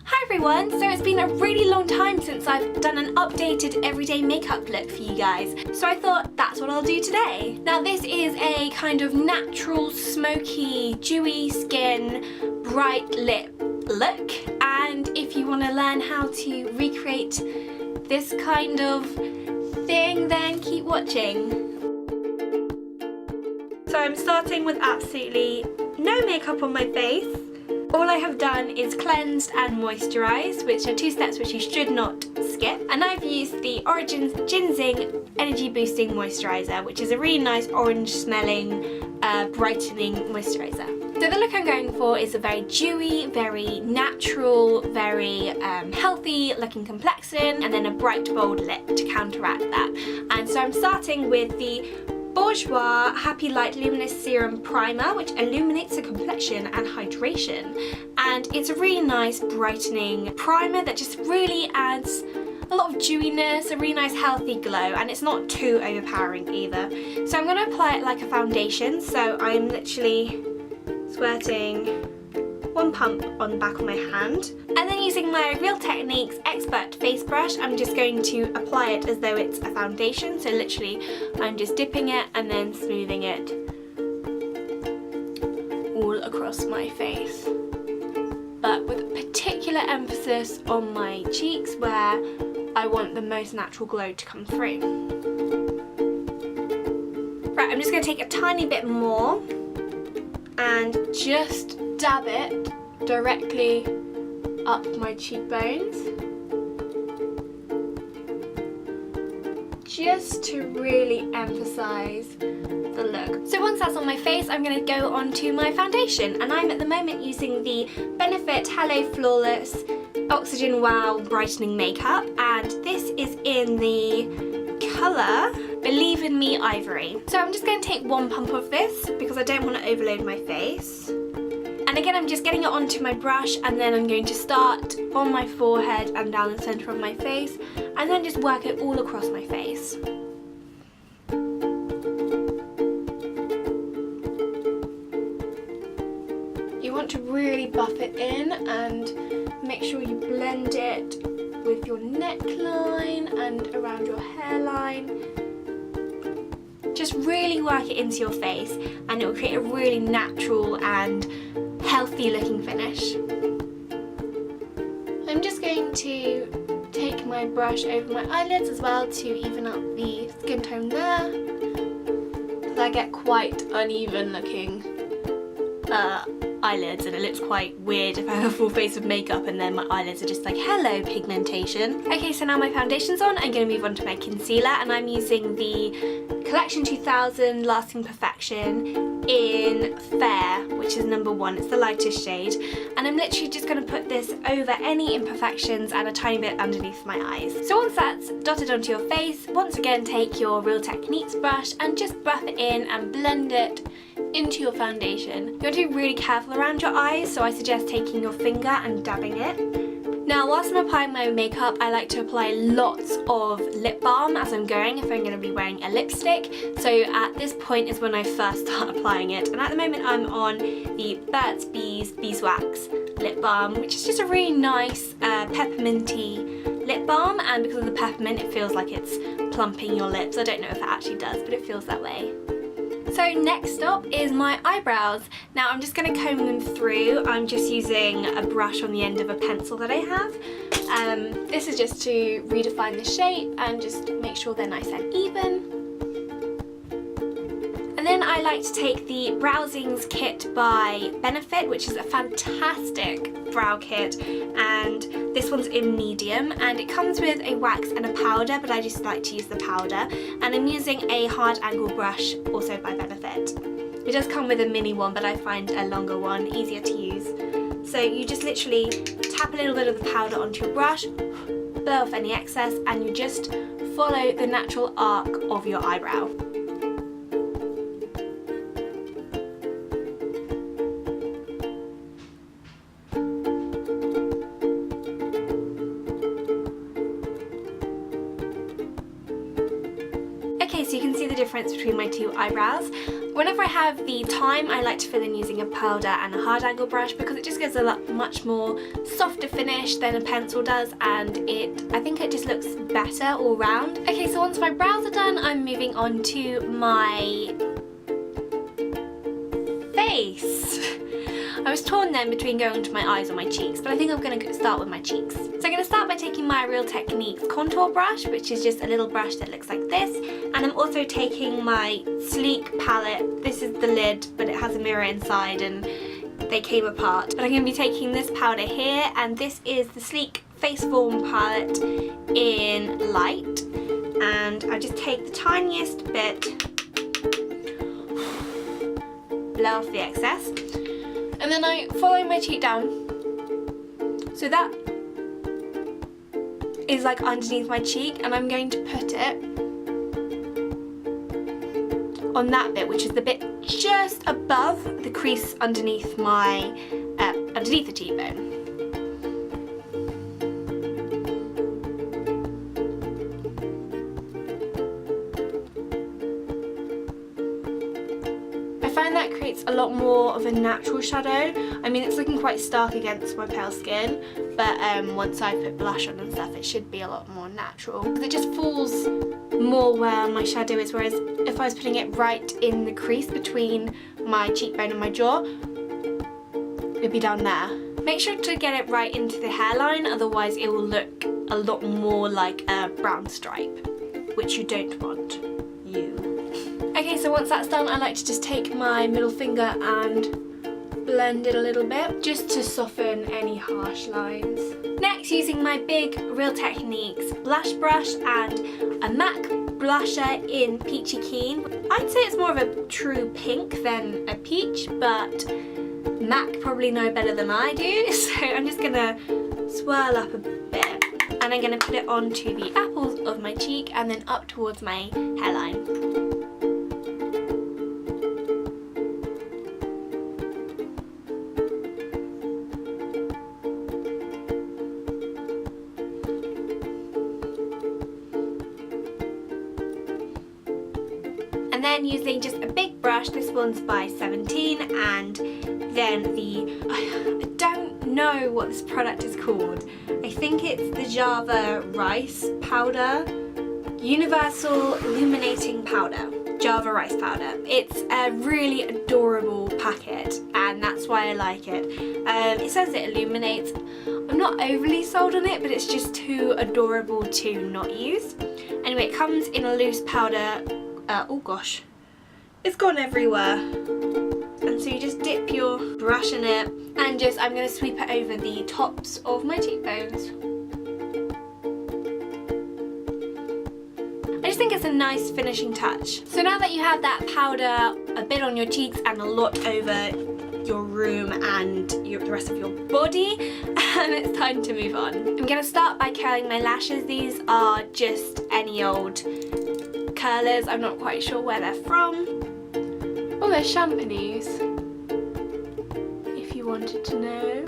Hi everyone! So it's been a really long time since I've done an updated everyday makeup look for you guys, so I thought that's what I'll do today. Now this is a kind of natural, smoky, dewy skin, bright lip look, and if you want to learn how to recreate this kind of thing, then keep watching. So I'm starting with absolutely no makeup on my face. All I have done is cleansed and moisturised, which are two steps which you should not skip. And I've used the Origins Ginzing Energy Boosting Moisturizer, which is a really nice orange smelling, brightening moisturiser. So the look I'm going for is a very dewy, very natural, very healthy looking complexion, and then a bright bold lip to counteract that. And so I'm starting with the Bourjois Happy Light Luminous Serum Primer, which illuminates the complexion and hydration. And it's a really nice brightening primer that just really adds a lot of dewiness, a really nice healthy glow, and it's not too overpowering either. So I'm going to apply it like a foundation, so I'm literally squirting one pump on the back of my hand. And then using my Real Techniques Expert Face Brush, I'm just going to apply it as though it's a foundation. So literally, I'm just dipping it and then smoothing it all across my face. But with particular emphasis on my cheeks where I want the most natural glow to come through. Right, I'm just going to take a tiny bit more and just dab it directly up my cheekbones, just to really emphasize the look. So once that's on my face, I'm going to go on to my foundation, and I'm at the moment using the Benefit Hello Flawless Oxygen Wow Brightening Makeup, and this is in the colour Believe in Me Ivory. So I'm just going to take one pump of this because I don't want to overload my face. And again, I'm just getting it onto my brush, and then I'm going to start on my forehead and down the centre of my face, and then just work it all across my face. You want to really buff it in and make sure you blend it with your neckline and around your hairline. Just really work it into your face, and it will create a really natural and healthy looking finish. I'm just going to take my brush over my eyelids as well to even up the skin tone there, because I get quite uneven looking eyelids, and it looks quite weird if I have a full face of makeup and then my eyelids are just like, hello pigmentation. Okay, so now my foundation's on, I'm going to move on to my concealer, and I'm using the Collection 2000 Lasting Perfection in Fair, which is number 1, it's the lightest shade, and I'm literally just going to put this over any imperfections and a tiny bit underneath my eyes. So once that's dotted onto your face, once again take your Real Techniques brush and just buff it in and blend it into your foundation. You want to be really careful around your eyes, so I suggest taking your finger and dabbing it. Now whilst I'm applying my makeup, I like to apply lots of lip balm as I'm going if I'm going to be wearing a lipstick. So at this point is when I first start applying it, and at the moment I'm on the Burt's Bees Beeswax lip balm, which is just a really nice pepperminty lip balm, and because of the peppermint it feels like it's plumping your lips. I don't know if it actually does, but it feels that way. So next up is my eyebrows. Now I'm just going to comb them through. I'm just using a brush on the end of a pencil that I have. This is just to redefine the shape and just make sure they're nice and even. And then I like to take the Browzings kit by Benefit, which is a fantastic brow kit, and this one's in medium, and it comes with a wax and a powder, but I just like to use the powder, and I'm using a hard angle brush also by Benefit. It does come with a mini one, but I find a longer one easier to use. So you just literally tap a little bit of the powder onto your brush, blow off any excess, and you just follow the natural arc of your eyebrow. Okay, so you can see the difference between my two eyebrows. Whenever I have the time, I like to fill in using a powder and a hard angle brush because it just gives a much more softer finish than a pencil does, and I think it just looks better all round. Okay, so once my brows are done, I'm moving on to my face. I was torn then between going to my eyes or my cheeks, but I think I'm going to start with my cheeks. So I'm going to start by taking my Real Techniques contour brush, which is just a little brush that looks like this, and I'm also taking my Sleek palette. This is the lid, but it has a mirror inside and they came apart. But I'm going to be taking this powder here, and this is the Sleek Face Form palette in Light, and I just take the tiniest bit, blow off the excess, and then I follow my cheek down, so that is like underneath my cheek, and I'm going to put it on that bit, which is the bit just above the crease underneath my, underneath the cheekbone. I find that creates a lot more of a natural shadow. I mean, it's looking quite stark against my pale skin, but once I put blush on and stuff, it should be a lot more natural. Because it just falls more where my shadow is, whereas if I was putting it right in the crease between my cheekbone and my jaw, it'd be down there. Make sure to get it right into the hairline, otherwise it will look a lot more like a brown stripe, which you don't want. Okay, so once that's done, I like to just take my middle finger and blend it a little bit, just to soften any harsh lines. Next, using my big Real Techniques blush brush and a MAC blusher in Peachykeen. I'd say it's more of a true pink than a peach, but MAC probably know better than I do, so I'm just gonna swirl up a bit, and I'm gonna put it onto the apples of my cheek and then up towards my hairline. And then using just a big brush, this one's by 17, and then I don't know what this product is called. I think it's the Java Rice Powder, Universal Illuminating Powder, Java Rice Powder. It's a really adorable packet, and that's why I like it. It says it illuminates. I'm not overly sold on it, but it's just too adorable to not use. Anyway, it comes in a loose powder. Oh gosh, it's gone everywhere. And so you just dip your brush in it, and I'm going to sweep it over the tops of my cheekbones. I just think it's a nice finishing touch. So now that you have that powder a bit on your cheeks and a lot over your room and the rest of your body, it's time to move on. I'm going to start by curling my lashes. These are just any old curlers. I'm not quite sure where they're from. Oh, they're Champneys, if you wanted to know.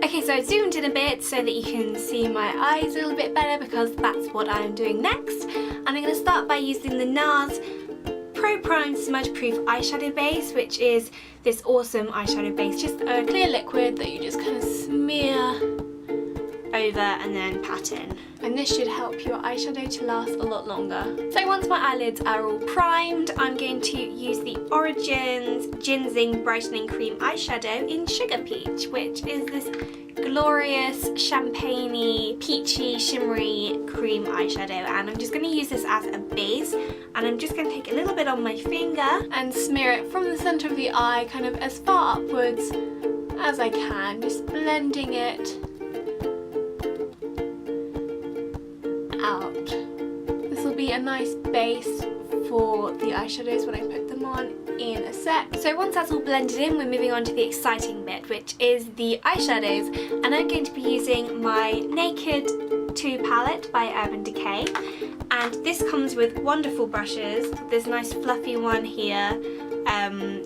Okay, so I zoomed in a bit so that you can see my eyes a little bit better, because that's what I'm doing next. And I'm going to start by using the Nars Pro Prime Smudge Proof Eyeshadow Base, which is this awesome eyeshadow base, just a clear liquid that you just kind of smear over and then pat in. And this should help your eyeshadow to last a lot longer. So once my eyelids are all primed, I'm going to use the Origins Ginzing Brightening Cream Eyeshadow in Sugar Peach, which is this glorious champagne-y, peachy, shimmery cream eyeshadow. And I'm just going to use this as a base, and I'm just going to take a little bit on my finger and smear it from the centre of the eye, kind of as far upwards as I can, just blending it out. This will be a nice base for the eyeshadows when I put them on in a sec. So once that's all blended in, we're moving on to the exciting bit, which is the eyeshadows, and I'm going to be using my Naked 2 palette by Urban Decay, and this comes with wonderful brushes. There's a nice fluffy one here, and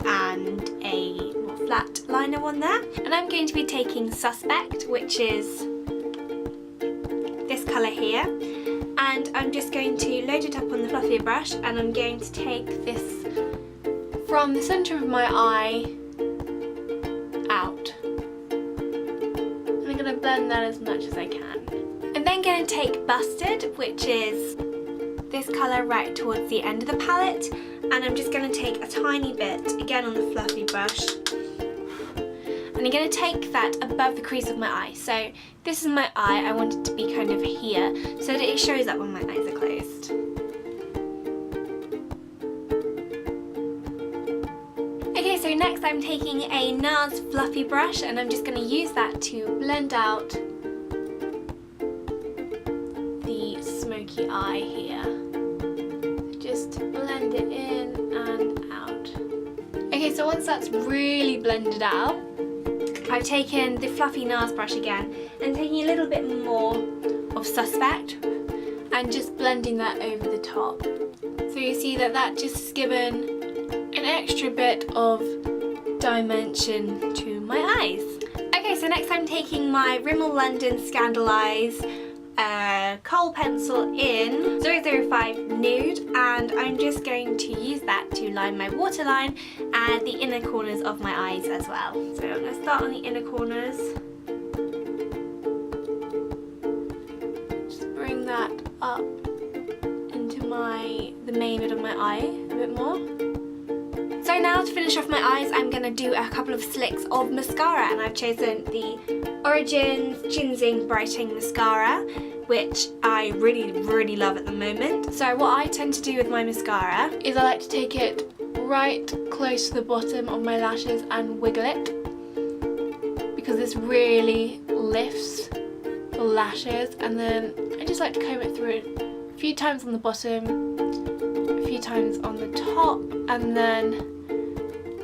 a more flat liner one there, and I'm going to be taking Suspect, which is this colour here, and I'm just going to load it up on the fluffier brush, and I'm going to take this from the centre of my eye out. And I'm going to blend that as much as I can. I'm then going to take Busted, which is this colour right towards the end of the palette, and I'm just going to take a tiny bit, again on the fluffy brush, and I'm going to take that above the crease of my eye. So this is my eye, I want it to be kind of here, so that it shows up when my eyes are closed. Okay, so next I'm taking a Nars fluffy brush, and I'm just going to use that to blend out the smoky eye here. Just blend it in and out. Okay, so once that's really blended out, I've taken the fluffy Nars brush again and taking a little bit more of Suspect and just blending that over the top. So you see that that just has given an extra bit of dimension to my eyes. Okay, so next I'm taking my Rimmel London Scandal Eyes kohl pencil in 005 Nude, and I'm just going to use that to line my waterline and the inner corners of my eyes as well. So I'm going to start on the inner corners. Just bring that up into the main bit of my eye a bit more. So now to finish off my eyes, I'm going to do a couple of slicks of mascara, and I've chosen the Origins Ginzing Brightening Mascara, which I really love at the moment. So what I tend to do with my mascara is I like to take it right close to the bottom of my lashes and wiggle it, because this really lifts the lashes, and then I just like to comb it through a few times on the bottom, a few times on the top, and then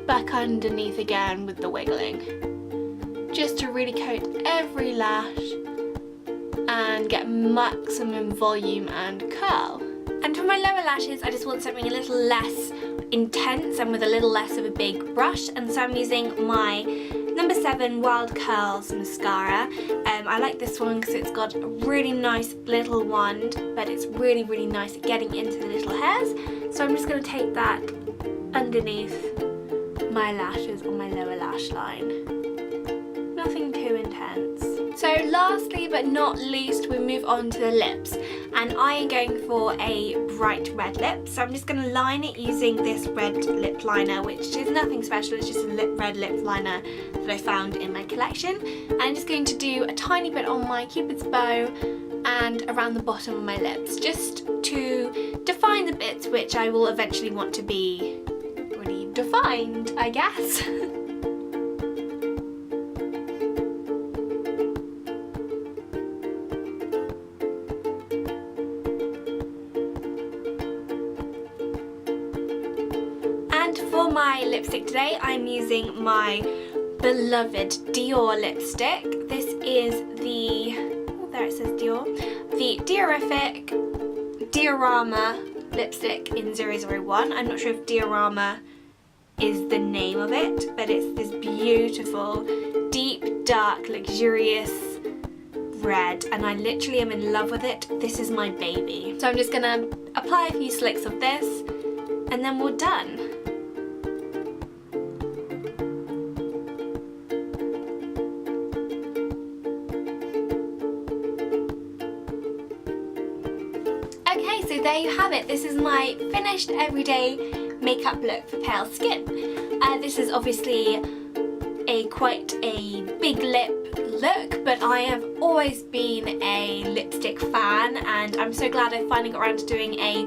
back underneath again with the wiggling, just to really coat every lash and get maximum volume and curl. And for my lower lashes, I just want something a little less intense and with a little less of a big brush, and so I'm using my number 7 Wild Curls mascara. I like this one because it's got a really nice little wand, but it's really nice at getting into the little hairs. So I'm just going to take that underneath my lashes on my lower lash line. Nothing too intense. So lastly but not least, we move on to the lips, and I am going for a bright red lip. So I'm just going to line it using this red lip liner, which is nothing special, it's just a red lip liner that I found in my collection. And I'm just going to do a tiny bit on my Cupid's bow and around the bottom of my lips, just to define the bits which I will eventually want to be really defined, I guess. For my lipstick today, I'm using my beloved Dior lipstick. This is the, oh there it says Dior, the Diorama lipstick in 001. I'm not sure if Diorama is the name of it, but it's this beautiful, deep, dark, luxurious red, and I literally am in love with it. This is my baby. So I'm just gonna apply a few slicks of this, and then we're done. Okay, so there you have it. This is my finished everyday makeup look for pale skin. This is obviously quite a big lip look, but I have always been a lipstick fan, and I'm so glad I finally got around to doing a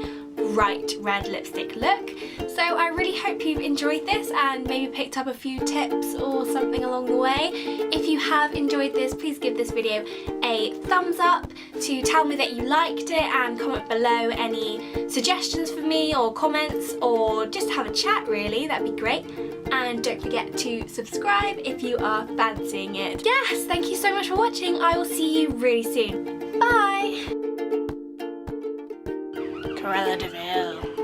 bright red lipstick look. So I really hope you've enjoyed this and maybe picked up a few tips or something along the way. If you have enjoyed this, please give this video a thumbs up to tell me that you liked it, and comment below any suggestions for me or comments, or just have a chat really, that'd be great. And don't forget to subscribe if you are fancying it. Yes, thank you so much for watching. I will see you really soon. Bye! Cruella de Vil.